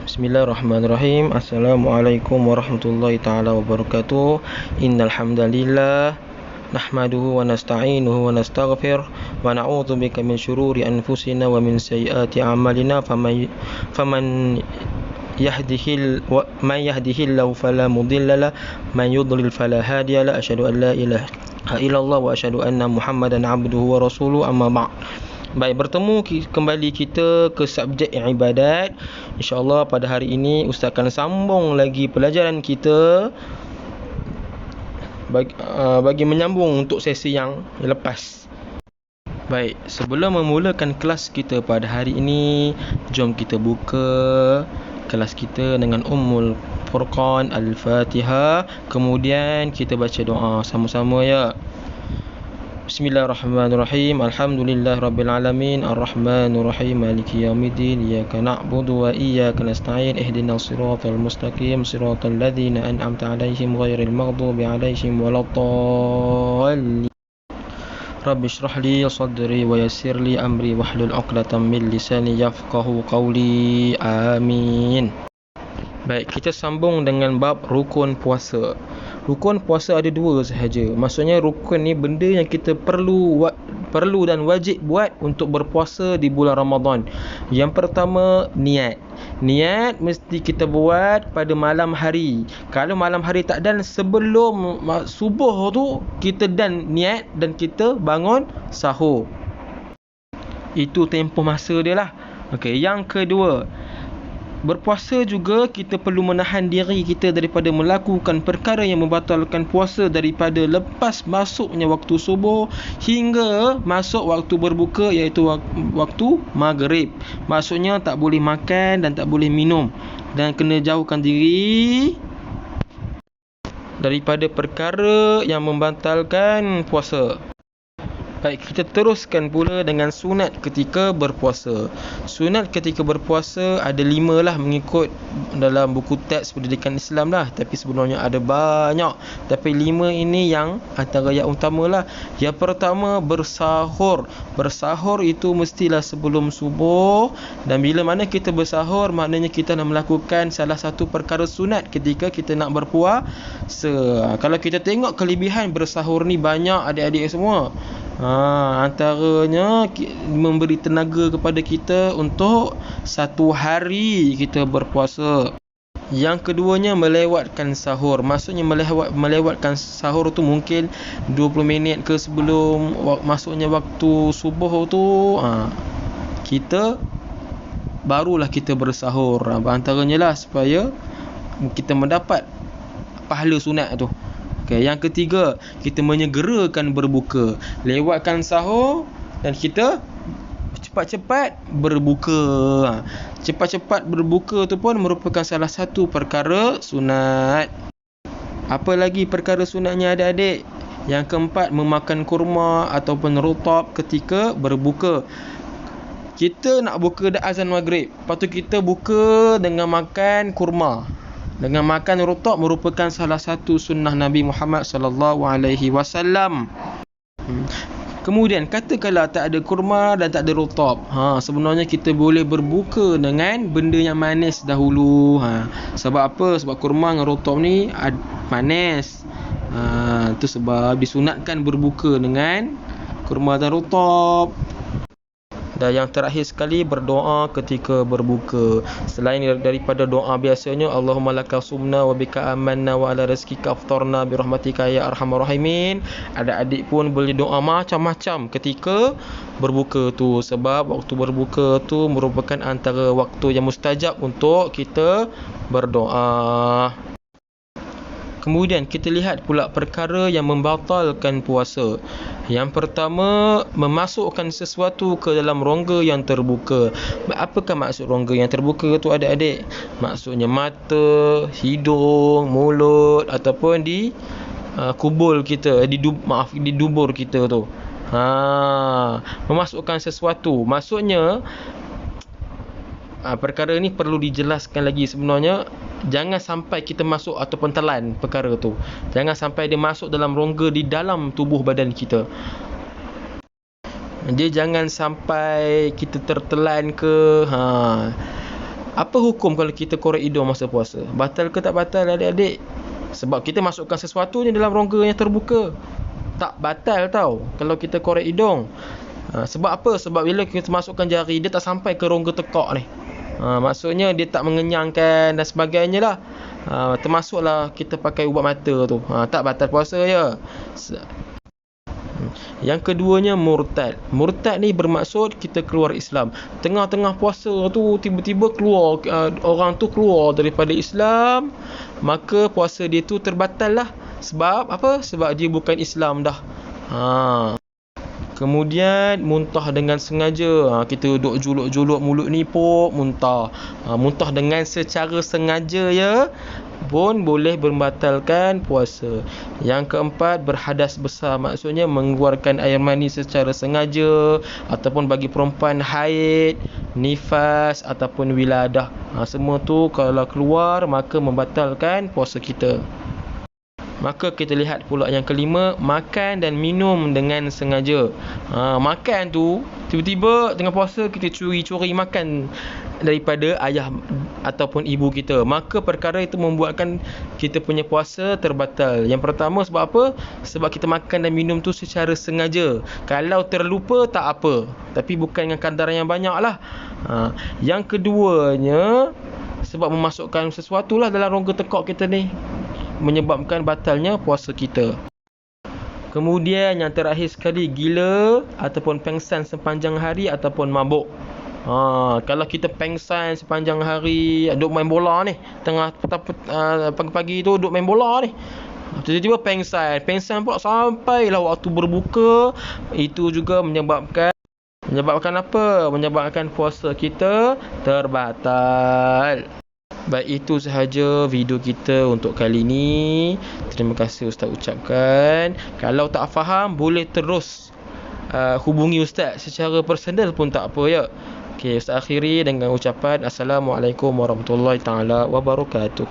Bismillahirrahmanirrahim. Assalamualaikum warahmatullahi taala wabarakatuh. Innal hamdalillah nahmaduhu wa nasta'inuhu wa nastaghfir wa na'udzu bika min syururi anfusina wa min sayyiati a'malina faman yahdihillahu fala mudilla lahu man yudlil fala hadiya lahu asyhadu an la ilaha illallah wa asyhadu anna muhammadan abduhu wa rasuluhu amma ba'd. Baik, bertemu kembali kita ke subjek ibadat. InsyaAllah pada hari ini Ustaz akan sambung lagi pelajaran kita bagi menyambung untuk sesi yang lepas. Baik, sebelum memulakan kelas kita pada hari ini, jom kita buka kelas kita dengan Ummul Furqan Al-Fatihah. Kemudian kita baca doa sama-sama ya. Bismillahirrahmanirrahim. Alhamdulillahirabbil alamin, arrahmanir rahim, maliki yaumiddin, iyyaka na'budu wa iyyaka nasta'in, ihdinas siratal mustaqim, siratal ladzina an'amta 'alaihim ghairil maghdubi 'alaihim waladdallin. Rabbi shrah li sadri wa yassir li amri wahlul 'uqdatam min lisani yafqahu qawli. Amin. Baik, kita sambung dengan bab rukun puasa. Rukun puasa ada dua sahaja. Maksudnya rukun ni benda yang kita perlu dan wajib buat untuk berpuasa di bulan Ramadan. Yang pertama, niat. Niat mesti kita buat pada malam hari. Kalau malam hari tak dan, sebelum subuh tu kita dan niat dan kita bangun sahur. Itu tempoh masa dia lah. Okey, yang kedua, berpuasa juga kita perlu menahan diri kita daripada melakukan perkara yang membatalkan puasa daripada lepas masuknya waktu subuh hingga masuk waktu berbuka, iaitu waktu maghrib. Maksudnya tak boleh makan dan tak boleh minum, dan kena jauhkan diri daripada perkara yang membatalkan puasa. Baik, kita teruskan pula dengan sunat ketika berpuasa. Sunat ketika berpuasa ada 5 lah mengikut dalam buku teks pendidikan Islam lah. Tapi sebenarnya ada banyak. Tapi 5 ini yang antara yang utama lah. Yang pertama, bersahur. Bersahur itu mestilah sebelum subuh. Dan bila mana kita bersahur, maknanya kita nak melakukan salah satu perkara sunat ketika kita nak berpuasa. Kalau kita tengok kelebihan bersahur ni banyak adik-adik semua. Antaranya memberi tenaga kepada kita untuk satu hari kita berpuasa. Yang keduanya, melewatkan sahur. Maksudnya melewatkan sahur tu mungkin 20 minit ke sebelum masuknya waktu subuh tu, kita barulah kita bersahur. Antaranya lah supaya kita mendapat pahala sunat tu. Okay, yang ketiga, kita menyegerakan berbuka. Lewatkan sahur dan kita cepat-cepat berbuka. Cepat-cepat berbuka tu pun merupakan salah satu perkara sunat. Apa lagi perkara sunatnya adik-adik? Yang keempat, memakan kurma ataupun rutab ketika berbuka. Kita nak buka dah azan maghrib, lepas tu kita buka dengan makan kurma, dengan makan rutab, merupakan salah satu sunnah Nabi Muhammad sallallahu alaihi wasallam. Kemudian katakanlah tak ada kurma dan tak ada rutab, sebenarnya kita boleh berbuka dengan benda yang manis dahulu. Sebab apa? Sebab kurma dengan rutab ni manis. Itu sebab disunatkan berbuka dengan kurma dan rutab. Dan yang terakhir sekali, berdoa ketika berbuka. Selain daripada doa biasanya, Allahumma laka sumna wa bika amanna wa ala rizqika aftarna bi rahmatika ya arhamar rahimin, adik-adik pun boleh doa macam-macam ketika berbuka tu. Sebab waktu berbuka tu merupakan antara waktu yang mustajab untuk kita berdoa. Kemudian kita lihat pula perkara yang membatalkan puasa. Yang pertama, memasukkan sesuatu ke dalam rongga yang terbuka. Apakah maksud rongga yang terbuka tu adik-adik? Maksudnya mata, hidung, mulut ataupun di kubul kita, di dubur kita tu. Memasukkan sesuatu. Maksudnya perkara ni perlu dijelaskan lagi. Sebenarnya jangan sampai kita masuk ataupun telan perkara tu. Jangan sampai dia masuk dalam rongga di dalam tubuh badan kita. Dia jangan sampai kita tertelan ke. Apa hukum kalau kita korek hidung masa puasa? Batal ke tak batal adik-adik? Sebab kita masukkan sesuatu ni dalam rongga yang terbuka. Tak batal tau kalau kita korek hidung. Sebab apa? Sebab bila kita masukkan jari, dia tak sampai ke rongga tekak ni. Maksudnya dia tak mengenyangkan dan sebagainya lah. Termasuklah kita pakai ubat mata tu. Tak batal puasa je. Yang keduanya murtad. Murtad ni bermaksud kita keluar Islam. Tengah-tengah puasa tu tiba-tiba keluar, orang tu keluar daripada Islam, maka puasa dia tu terbatal lah. Sebab apa? Sebab dia bukan Islam dah. Kemudian muntah dengan sengaja. Kita duduk juluk-juluk mulut ni pun muntah. Muntah dengan secara sengaja ya pun boleh membatalkan puasa. Yang keempat, berhadas besar, maksudnya mengeluarkan air mani secara sengaja, ataupun bagi perempuan haid, nifas ataupun wiladah. Semua tu kalau keluar maka membatalkan puasa kita. Maka kita lihat pula yang kelima, makan dan minum dengan sengaja. Makan tu tiba-tiba tengah puasa kita curi-curi makan daripada ayah ataupun ibu kita, maka perkara itu membuatkan kita punya puasa terbatal. Yang pertama sebab apa? Sebab kita makan dan minum tu secara sengaja. Kalau terlupa tak apa, tapi bukan dengan kadar yang banyak lah. Yang keduanya, sebab memasukkan sesuatu lah dalam rongga tekak kita ni, menyebabkan batalnya puasa kita. Kemudian yang terakhir sekali, gila ataupun pengsan sepanjang hari ataupun mabuk. Kalau kita pengsan sepanjang hari, duduk main bola ni, tengah pagi-pagi tu duduk main bola ni, tiba-tiba pengsan pula sampailah waktu berbuka, itu juga menyebabkan apa? Menyebabkan puasa kita terbatal. Baik, itu sahaja video kita untuk kali ini. Terima kasih Ustaz ucapkan. Kalau tak faham, boleh terus hubungi Ustaz secara personal pun tak apa ya. Okey, Ustaz akhiri dengan ucapan Assalamualaikum warahmatullahi taala wabarakatuh.